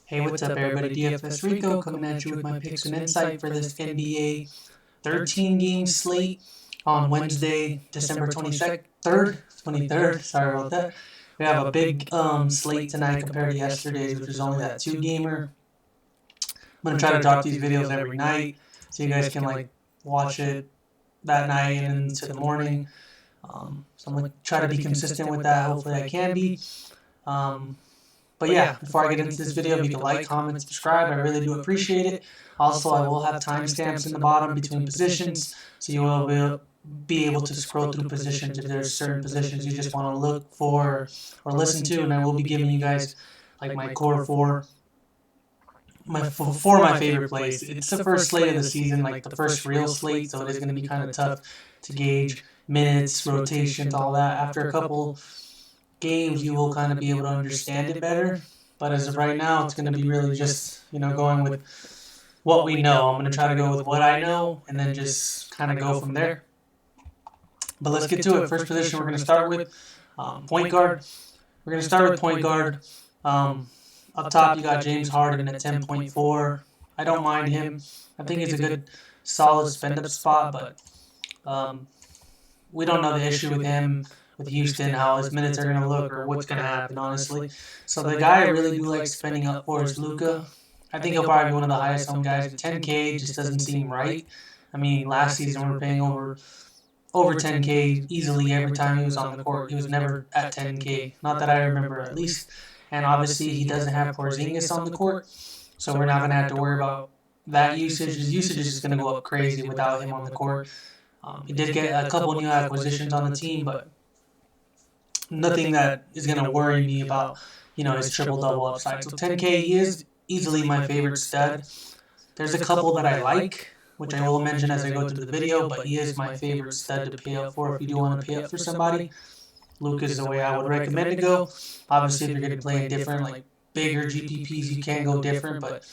Hey, what's up, everybody? DFS Rico coming at you with my picks and insight for this NBA 13-game slate on Wednesday, December 22nd, 23rd. Sorry about that. We have a big slate tonight compared to yesterday's, which was only that 2-gamer. I'm going to try to drop these videos every night so you guys can watch it that night and into the morning. So I'm going to try to be consistent with that. Hopefully I can be. But yeah, before I get into this video, if you can like, comment, subscribe, I really do appreciate it. Also, I will have timestamps in the bottom between positions, so you will be able to scroll through positions if there's certain positions you just want to look for or listen to, and I will be giving you guys my core four my favorite plays. It's the first slate of the season, the first real slate, so it is going to be kind of tough to gauge minutes, rotations, all that. After a couple games, you will kind of be able to understand it better. But as of right now, it's going to be really just, going with what we know. I'm going to try to go with what I know and then just kind of go from there. But let's get to it. First position we're going to start with point guard. We're going to start with point guard. Up top, you got James Harden at 10.4. I don't mind him. I think he's a good, solid spend-up spot, but we don't know the issue with him, with Houston, how his minutes are going to look or what's going to happen, honestly. So the guy I really do like spending up for is Luka. I think he'll probably be one of the highest owned guys. 10K just doesn't seem right. I mean, last season we were paying over 10K easily every time he was on the court. He was never at 10K, not that I remember at least. And obviously he doesn't have Porzingis on the court, so we're not going to have to worry about that usage. His usage is just going to go up crazy without him on the court. He did get a couple new acquisitions on the team, but nothing that is going to worry me about, his triple-double upside. So 10K, he is easily my favorite stud. There's a couple that I like, which I will mention as I go through the video, but he is my favorite stud to pay up for if you do want to pay up for somebody. Luke is the way I would recommend to go. Obviously, if you're going to play in different, bigger GPPs, you can go different, but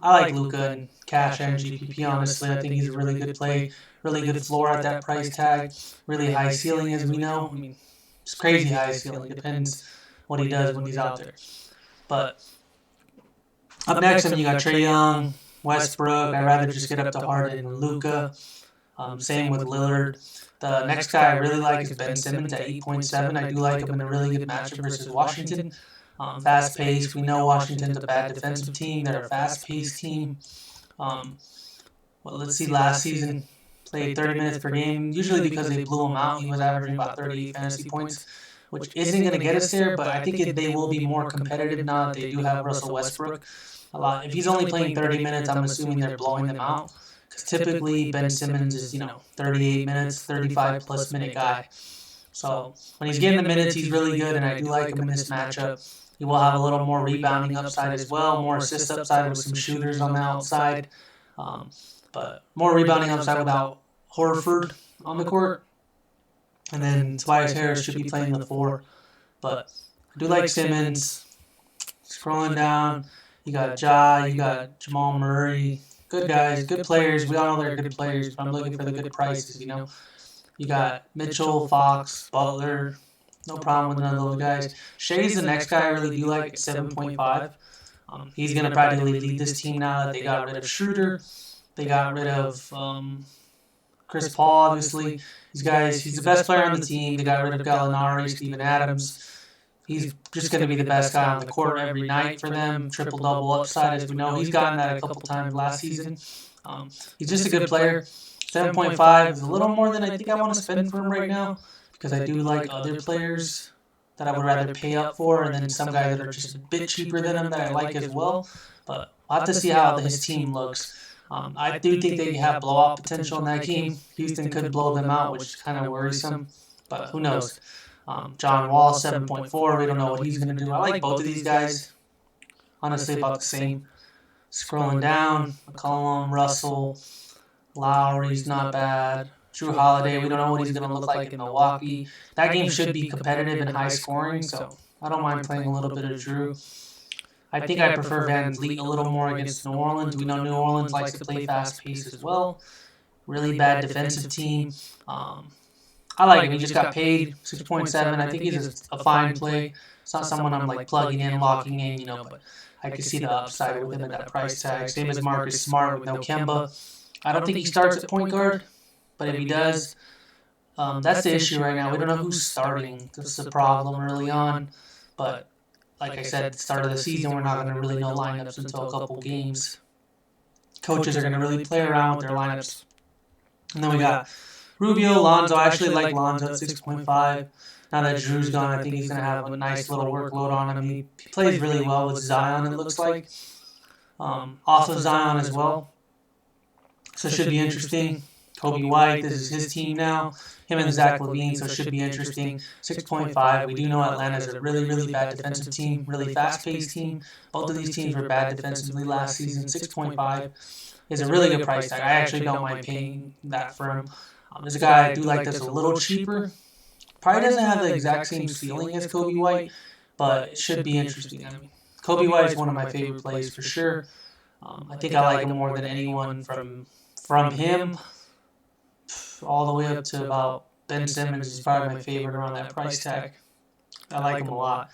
I like Luka and cash and GPP, honestly. I think he's a really good play, really good floor at that price tag, really high ceiling, as we know. I mean, it's crazy high ceiling. Depends what he does when he's out there. But up next, you got Trae Young, Westbrook. I'd rather just get up to Harden and Luka. Same with Lillard. The next guy I really like is Ben Simmons at 8.7. I do like him in a really good matchup versus Washington. Fast-paced. We know Washington's a bad defensive team. They're a fast-paced team. Let's see. Last season, played 30 minutes per game. Usually because they blew him out, he was averaging about 38 fantasy points, which isn't going to get us there, but I think they will be more competitive now that they do have Russell Westbrook a lot. If he's only playing 30 minutes, I'm assuming they're blowing them out. Because typically Ben Simmons is, 38 minutes, 35-plus minute guy. So when he's getting the minutes, he's really good, and I do like him in this matchup. He will have a little more rebounding upside as well, more assist upside with some shooters on the outside. But more rebounding upside without Horford on the court. And then Tobias Harris should be playing the 4. But I do like Simmons. Scrolling down, you got Ja, you got Jamal Murray. Good guys, good players. We all know they're good players, but I'm looking for the good prices, You got Mitchell, Fox, Butler. No problem with none of those guys. Shea's the next guy I really do like at 7.5. He's going to practically lead this team now that they got rid of Schroeder. They got rid of Chris Paul, obviously. These guys, he's the best player on the team. They got rid of Gallinari, Steven Adams. He's just going to be the best guy on the court every night for them. Triple-double upside, as we know. He's gotten that a couple times last season. He's just a good player. 7.5 is a little more than I think I want to spend for him right now because I do like other players that I would rather pay up for, and then some guys that are just a bit cheaper than him that I like as well. But I'll have to see how his team looks. I do think they have blowout potential in that game. Houston could blow them out, which is kind of worrisome, but who knows. John Wall, 7.4. We don't know what he's going to do. I like both of these guys. Honestly, about the same. Scrolling down, McCollum, Russell, Lowry's not bad. Drew Holiday, we don't know what he's going to look like in Milwaukee. That game should be competitive and high scoring, so I don't mind playing a little bit of Drew. I think I prefer Van Vliet a little more against New Orleans. We know New Orleans likes to play fast-paced as well. Really bad defensive team. I like him. He just got paid 6.7. I think he's a fine play. It's not someone I'm plugging in, locking in, but I could see the upside with him at that price tag. Same as Marcus Smart with no Kemba. I don't think he starts at point guard, but if he does, that's the issue right now. We don't know who's starting. That's the problem early on. But like I said, at the start of the season, we're not going to really know lineups until a couple games. Coaches are going to really play around with their lineups. And then we got Rubio, Lonzo. I actually like Lonzo at 6.5. Now that Drew's gone, I think he's going to have a nice little workload on him. He plays really well with Zion, it looks like. Off of Zion as well. So it should be interesting. Kobe White, this is his team now. Him and Zach LaVine, so it should be interesting. 6.5. We do know Atlanta's a really, really bad defensive team, really fast-paced team. Both of these teams were bad defensively last season. 6.5 is a really good price tag. I actually don't mind paying that for him. There's a guy I do like that's a little cheaper. Probably doesn't have the exact same ceiling as Kobe White, but it should be interesting. I mean, Kobe White is one of my favorite plays for sure. I think I like him more than anyone from him all the way up to about Ben Simmons is probably my favorite around that price tag. I like him a lot.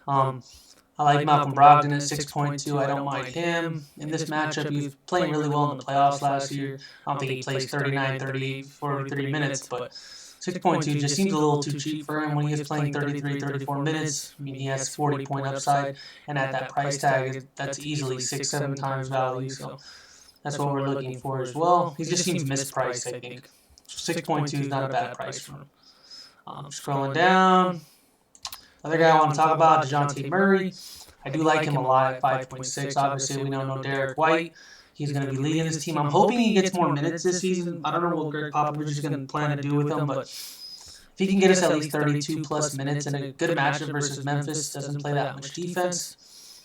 I like Malcolm Brogdon at 6.2. I don't mind him. In this matchup, he was playing really well in the playoffs last year. I don't think he plays 39, 38, 43 minutes, but 6.2 just seems a little too cheap for him when he is playing 33, 34 minutes. I mean, he has 40-point upside, and at that price tag, that's easily 6-7 times value, so that's what we're looking for as well. He just seems mispriced, I think. 6.2 is not a bad price for him. Scrolling down. Other guy I want to talk about, DeJounte Murray. I do like him a lot at 5.6. Obviously, we don't know Derek White. He's going to be leading this team. I'm hoping he gets more minutes this season. I don't know what Greg Popovich is going to plan to do with him, but if he can get us at least 32-plus minutes in a good matchup versus Memphis, doesn't play that much defense,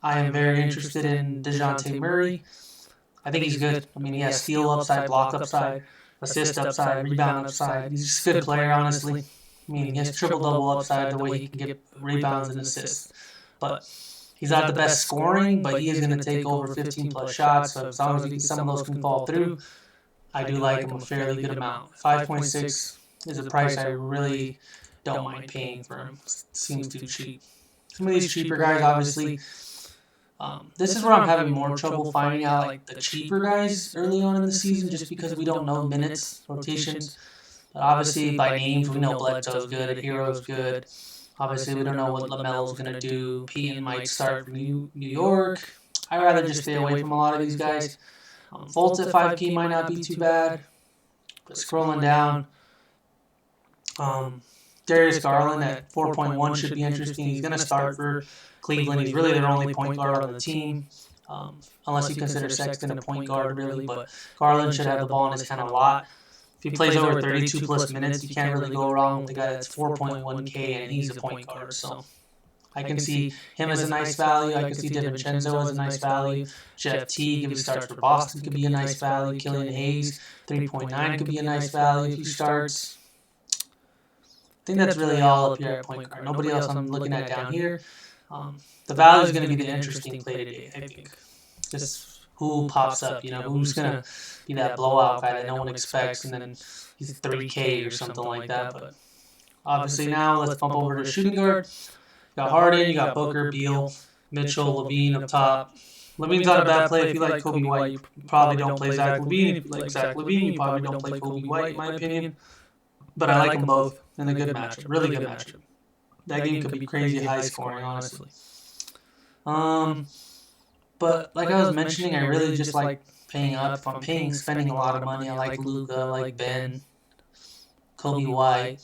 I am very interested in DeJounte Murray. I think he's good. I mean, he has steal upside, block upside, assist upside, rebound upside. He's just a good player, honestly. I mean, he has triple-double upside the way he can get rebounds and assists. But he's not the best scoring, but he is going to take over 15-plus shots. So as long as some of those can fall through, I do like him a fairly good amount. 5.6 is a price I really don't mind paying for him. Seems too cheap. Some of these cheaper guys, obviously, this is where I'm having more trouble finding out like the cheaper guys early on in the season just because we don't know minutes, rotations. But obviously, by names, we know Bledsoe's good, Hero's good. Obviously, we don't know what LaMelo's going to do. Peyton might start for New York. I'd rather just stay away from a lot of these guys. Fultz at 5K might not be too bad. But scrolling down, Darius Garland at 4.1 should be interesting. He's going to start for Cleveland. He's really their only point guard on the team, unless you consider Sexton a point guard, really. But Garland should have the ball in his hand a lot. If he plays over 32-plus minutes, you can't really go wrong with the guy that's 4.1K, and he's a point guard. So I can see him as a nice value. I can see DiVincenzo as a nice value. Jeff Teague, if he starts for Boston, could be a nice value. Killian Hayes, 3.9 could be a nice value if he starts. I think that's really all up here at point guard. Nobody else I'm looking at down here. The value is going to be the interesting play today, I think. Just who pops up, who's going to be that blowout guy that no one expects, and then he's 3K or something like that. But obviously now let's bump over to shooting guard. You got Harden, you got Booker, Beal, Mitchell, LaVine up top. LaVine's not a bad play. If you like Kobe White, you probably don't play Zach LaVine. If you like Zach LaVine, you probably don't play Kobe White, in my opinion. But I like them both in a good matchup, really good matchup. That game could be crazy high scoring, honestly. But like I was mentioning, I really just like paying up. If I'm spending a lot of money, I like Luka, I like Ben, Kobe White.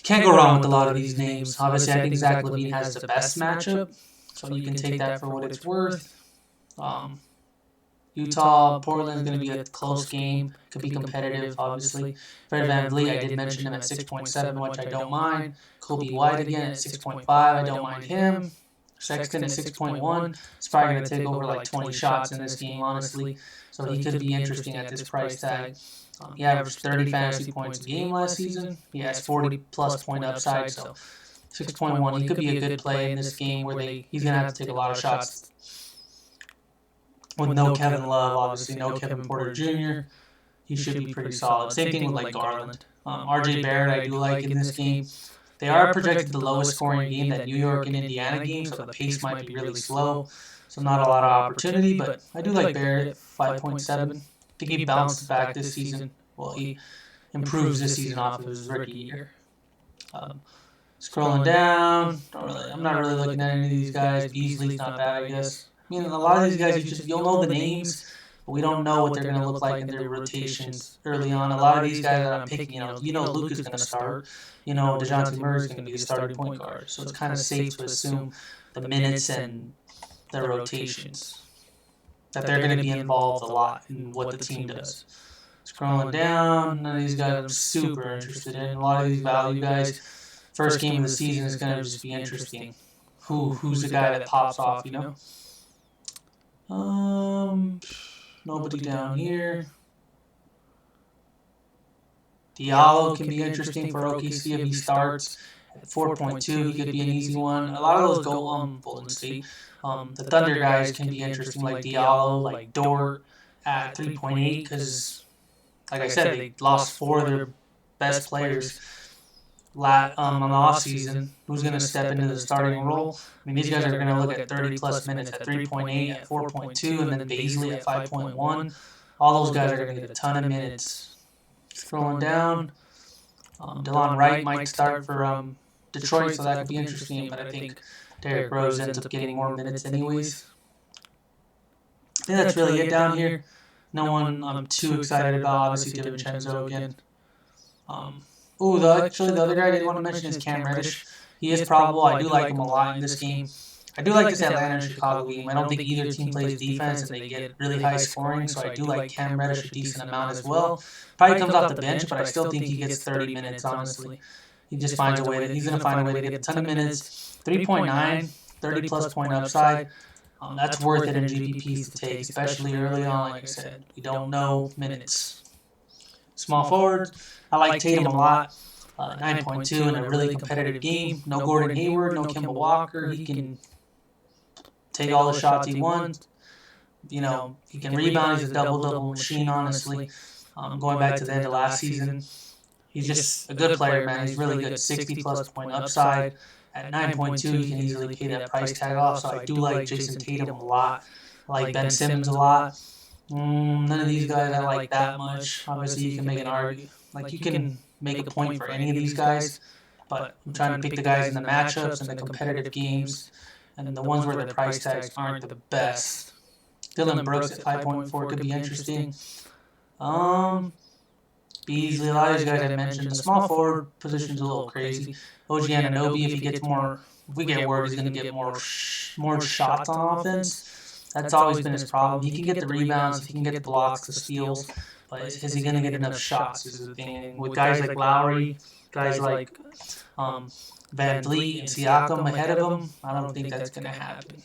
Can't go wrong with a lot of these names. Obviously, I think Zach LaVine has the best matchup, so you can take that for what it's worth. Utah, Portland's going to be a close game. Could be competitive, obviously. Fred VanVleet, I did mention him at 6.7, which I don't mind. Kobe White again at 6.5, I don't mind him. Sexton at 6.1. He's probably going to take over like 20 shots in this game, honestly. So he could be interesting at this price tag. He averaged 30 fantasy points a game last season. He has 40-plus point upside, so 6.1. He could be a good play in this game where he's going to have to take a lot of shots. With no Kevin Love, obviously, no Kevin Porter Jr., he should be pretty solid. Same thing with like Garland. RJ Barrett, I do like in this game. They are projected the lowest scoring game, that New York and Indiana game, so the pace might be really slow. So not a lot of opportunity, but I do like Barrett at 5.7. I think he bounces back this season. Well, he improves this season off of his rookie year. Scrolling down, I'm not really looking at any of these guys. Beasley's not bad, I guess. I mean, a lot of these guys, you'll know the names, but we don't know what they're going to look like in their rotations early on. A lot of these guys that I'm picking, Luke is going to start. DeJounte Murray's going to be the starting point guard. So it's kind of safe to assume the minutes and the rotations, that they're going to be involved a lot in what the team does. Scrolling down, none of these guys I'm super interested in. A lot of these value guys, first game of the season is going to just be interesting. Who's the guy that pops off, Nobody down here. Diallo can be interesting for OKC if he starts at 4.2. He could be an easy one. A lot of those go Golden State. The Thunder guys can be interesting, like Diallo, like Dort at 3.8, because, like I said, they lost 4 of their best players on the offseason. Who's going to step into the starting role? I mean, these guys are going to look at 30-plus minutes at 3.8, at 4.2, and then Beasley at 5.1. All those guys are going to get a ton of minutes. Scrolling down, DeLon Wright might start for Detroit, so that could be interesting, but I think Derrick Rose ends up getting more minutes anyways. I think that's really it down here. No one I'm too excited about. Obviously, DiVincenzo again. The other guy I did want to mention is Cam Reddish. He is probable. I do like him a lot in this game. I do like this Atlanta and Chicago game. I don't think either team plays defense and they get really high scoring, so I do like Cam Reddish a decent amount as well. Probably comes off the bench, but I still think he gets 30 minutes, honestly. He just finds a way. He's going to find a way to get a ton of minutes. 3.9, 30-plus point upside. That's worth it in GPPs to take, especially early on. Like I said, we don't know minutes. Small forwards, I like Tatum a lot. 9.2 in a really competitive game. No Gordon Hayward, no Kemba Walker. He can take all the shots he wants. He can rebound. He's a double-double machine, honestly. Going back to the end of last season, he's just a good player, man. He's really good. 60-plus point upside. At 9.2, you can easily pay that price tag off. So I do like Jason Tatum a lot. I like Ben Simmons a lot. None of these guys I like that much. Obviously, you can make an argument. You can make a point for any of these guys, but I'm trying to pick the guys in the matchups and the competitive games, and the ones where the price tags aren't the best. Dylan Brooks at 5.4 could be interesting. Beasley, a lot of these guys I mentioned. The small forward position's a little crazy. OG Anunoby, if we get word he's going to get more shots on offense, that's always been his problem. He can get the rebounds, he can get the blocks, the steals, but is he going to get enough shots is the thing. With guys like Lowry, guys like Van Vliet and Siakam ahead of him, I don't think that's going to happen.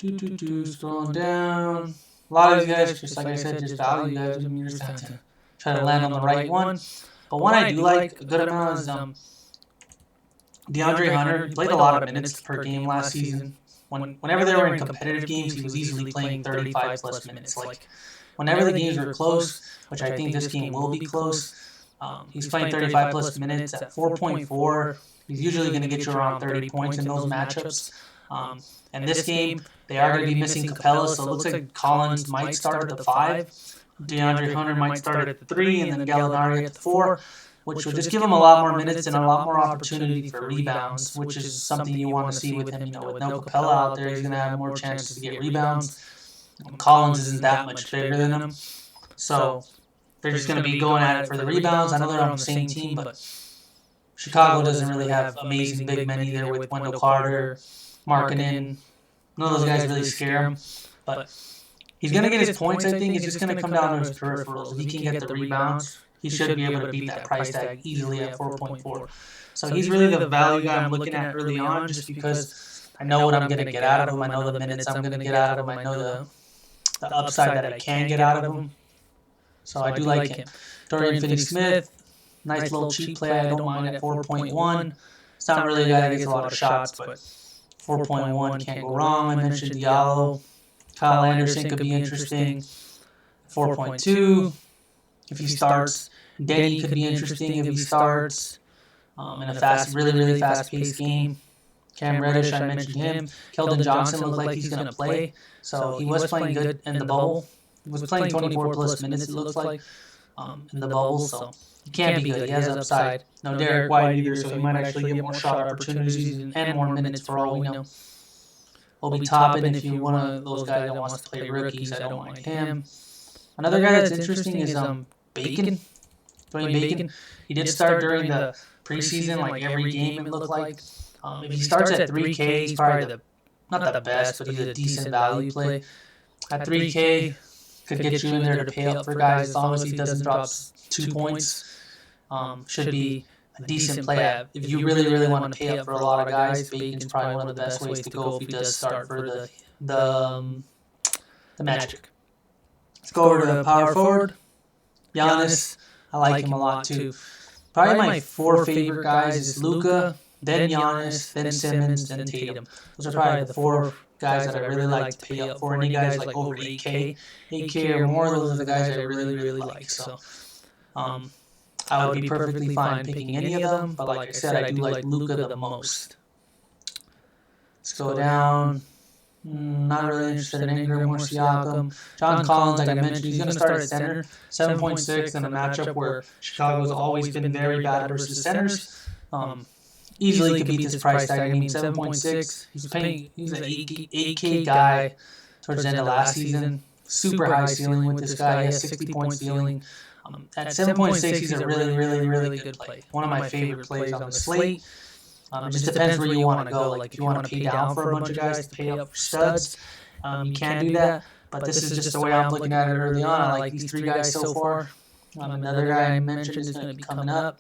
Scrolling down. A lot of these guys, just like I said, just value guys. I mean, you just have to try to land on the right one. But one I do like a good amount is DeAndre Hunter. He played a lot of minutes per game last season. Whenever they were in competitive games, he was easily playing 35-plus minutes. Whenever the games were close, which I think this game will be close, he's playing 35-plus minutes at 4.4. He's usually going to get you around 30 points in those matchups. And this game, they are going to be missing Capella, so it looks like Collins might start at the 5. DeAndre Hunter might start at the 3, and then Gallinari at the 4, which will just give him a lot more minutes and a lot more opportunity for rebounds, which is something you want to see with him. With no Capella out there, he's going to have more chances to get rebounds. Collins isn't that much bigger than him, so they're just going to be going at it for the rebounds. I know they're on the same team, but Chicago doesn't really have amazing big men either with Wendell Carter, Markkanen. None of those guys really scare him, but he's going to get his points, I think. It's just going to come down to his peripherals. If he can get the rebounds, he should be able to beat that price tag easily at 4.4. So he's really the value guy I'm looking at early on just because I know what I'm going to get out of him. I know the minutes I'm going to get out of him. I know the upside that I can get out of him. So I do like him. Dorian Finney-Smith, nice little cheap play. I don't mind at 4.1. It's not really a guy that gets a lot of shots, but 4.1 can't go wrong. I mentioned Diallo. Kyle Anderson could be interesting. 4.2 if he starts. Denny could be interesting if he starts. in a really fast-paced game. Cam Reddish, I mentioned him. Keldon Johnson looked like he's going to play. So he was playing good in the bubble. He was playing 24-plus minutes, it looks like, in the bubble. So he can't be good. He has upside. No Derek White either, so he might actually get more shot opportunities and more minutes for all we know. Obi Toppin, if you're one of those guys that wants to play rookies, I don't mind him. Another guy that's interesting is Bacon. Dwayne Bacon. He did start during the preseason, like every game it looked like. If he starts at 3K, he's probably not the best, but he's a decent value play. At 3K, could get you in there to pay up for guys as long as he doesn't drop 2 points. Should be a decent play. If you really want to pay up for a lot of guys, Bacon's probably one of the best ways to go if he does start for the Magic. Let's go over to power forward. Giannis, I like him a lot too. Probably my 4 favorite guys is Luka, then Giannis, then Simmons, then Tatum. Those are probably the 4 guys that I really like to pay up for. Any guys like over 8K or more, those are the guys I really like. So I would be perfectly fine picking any of them, but like I said, I do like Luka the most. Let's go down. Not really interested in Ingram or Siakam. John Collins, like I mentioned, he's going to start at center. 7.6 in a matchup where Chicago's always been very bad versus centers. Easily could beat this price tag. I mean, 7.6. He's an 8K guy towards the end of last season. Super high ceiling with this guy. He has 60-point ceiling. At 7.6, he's a really good play. One of my favorite plays on the slate. It just depends where you want to go. Like if you want to pay down for a bunch of guys to pay up for studs, you can do that. But this is just the way I'm looking at it early on. I like these 3 guys so far. Another guy I mentioned is going to be coming up.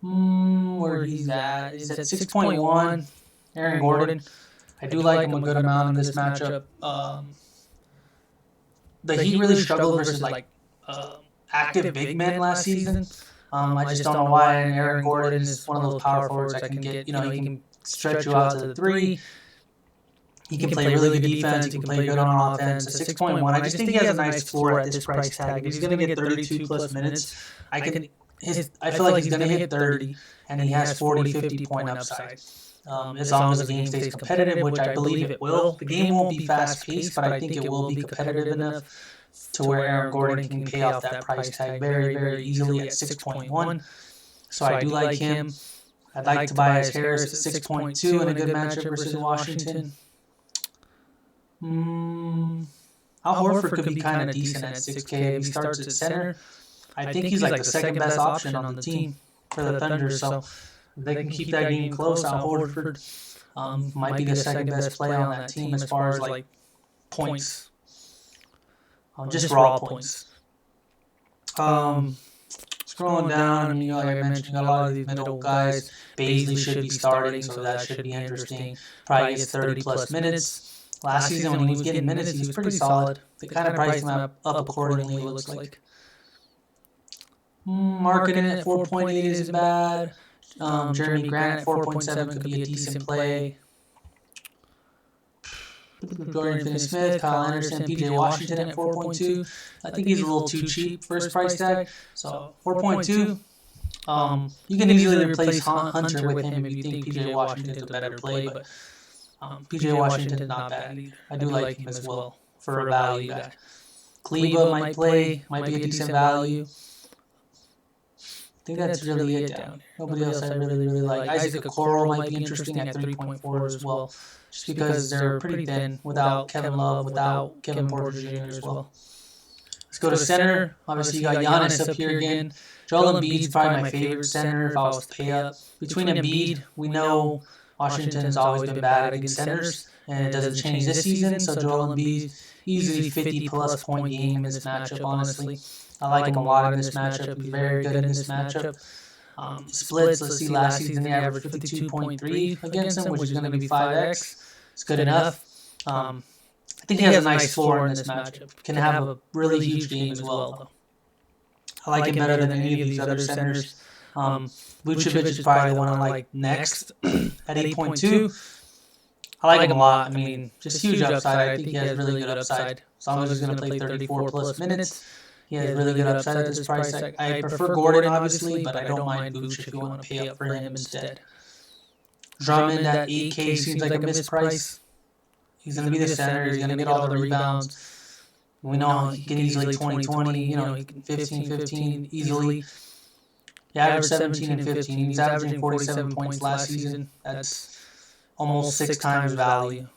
Where he's at? He's at 6.1. Aaron Gordon. I do like him a good amount in this matchup. The Heat really struggled versus like active big men last season. I just don't know why. And Aaron Gordon is one of those power forwards that can get, he can stretch you out to the 3. He can play really good defense. He can play good on offense. At 6.1, I just think he has a nice floor at this price tag. If he's going to get 32-plus minutes, I feel like he's going to hit 30, and he has 40-50 point upside. As long as the game stays competitive, which I believe it will. The game won't be fast-paced, but I think it will be competitive enough to where Aaron Gordon can pay off that price tag very easily at 6.1. So I do like him. I'd like Tobias Harris at 6.2 in a good matchup versus Washington. Al Horford could be kind of decent at 6K if he starts at center. I think he's like the second best option on the team for the Thunder. So if they can keep that game close, Al Horford might be the second best play on that team as far as like points. Just raw points. Scrolling down, like I mentioned, you got a lot of these middle guys. Baisley should be starting, so that should be interesting. Probably gets 30-plus minutes. Last season, when he was getting minutes, he was pretty solid. They kind of priced him up accordingly, it looks like. Marketing at 4.8 isn't bad. Jeremy Grant at 4.7 could be a decent play. Dorian Finney-Smith, Kyle Anderson, PJ Washington at 4.2. I think he's a little too cheap for his price tag. So 4.2. You can easily replace Hunter with him if you think PJ Washington's a better play, but PJ Washington's not bad either. I do like him as well for a value guy. Kleba might be a decent value. I think that's really it down here. Nobody else I really like. Isaac Okoro might be interesting at 3.4 as well, just because they're pretty thin without Kevin Love, without Kevin Porter Jr. as well. Let's go to center. Obviously, you got Giannis up here again. Joel Embiid's probably my favorite center if I was to pay up. Between Embiid, we know Washington's always been bad against centers, and it doesn't change this season. So Joel Embiid, easily 50-plus point game in this matchup, honestly. I like him a lot in this matchup. He's very good in this matchup. Splits, let's see, last season he averaged 52.3 against him, which is going to be 5x. It's good enough. I think he has a nice floor in this matchup. Can have a really huge game as well, though. I like him better than any of these other centers. Vucevic is probably the one I like next at 8.2. I like him a lot. I mean, just huge upside. I think he has really good upside. As long as he's going to play 34-plus minutes. He has really good upside at this price. I prefer Gordon, obviously, but I don't mind Vooch if you want to pay up for him instead. Drummond at 8K seems like a misprice. He's going to be the center. He's going to get all the rebounds. We know he can easily 20-20, he can 15-15 easily. He averaged 17 and 15. He's averaging 47 points last season. That's almost 6 times value.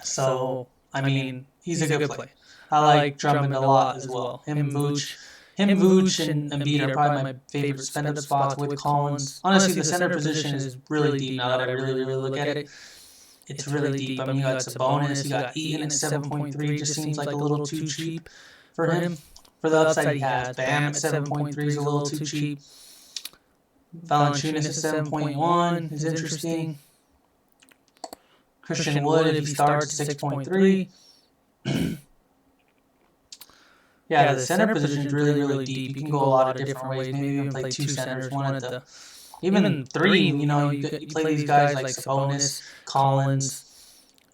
So, I mean, he's a good play. I like Drummond a lot as well. Him, Vooch, and Embiid are probably my favorite spend-up spots with Collins. Honestly, the center position is really deep now that I really look at it. It's really deep. I mean, you got Sabonis, you got Eaton at 7.3. Just seems like a little too cheap for him. For the upside he has, Bam at 7.3 is a little too cheap. Valanciunas at 7.1 is interesting. Christian Wood, if he starts, 6.3. Yeah, the center position is really deep. You can go a lot of different ways. Maybe even play 2 centers, one at the... Even 3, you play these guys like Sabonis, Collins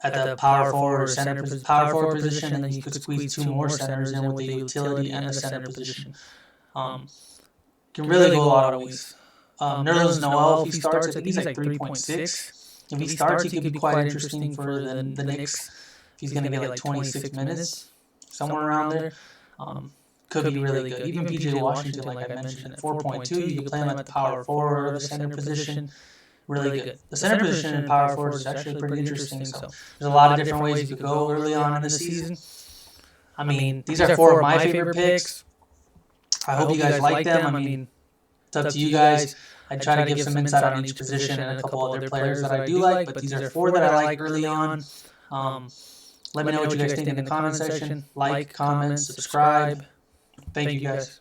at the power forward or power forward position, and then you could squeeze 2 more centers in with the utility and the center position. Can really go a lot of ways. Nerlens Noel, if he starts, I think he's like 3.6. If he starts, he could be quite interesting for the Knicks. If he's going to get like 26 minutes, somewhere around there. Could be really good. Even PJ Washington, like I mentioned, at 4.2, you can play him at the power forward or the center position. Really good. The center position in power forward is actually pretty interesting. So there's a lot of different ways you could go early on in the season. I mean, these are 4 of my favorite picks. I hope you guys like them. I mean, it's up to you guys. I try to give some insight on each position and a couple other players that I do like, but these are 4 that I like early on. Let me know what you guys think in the comment section. Like, comment, subscribe. Thank you guys.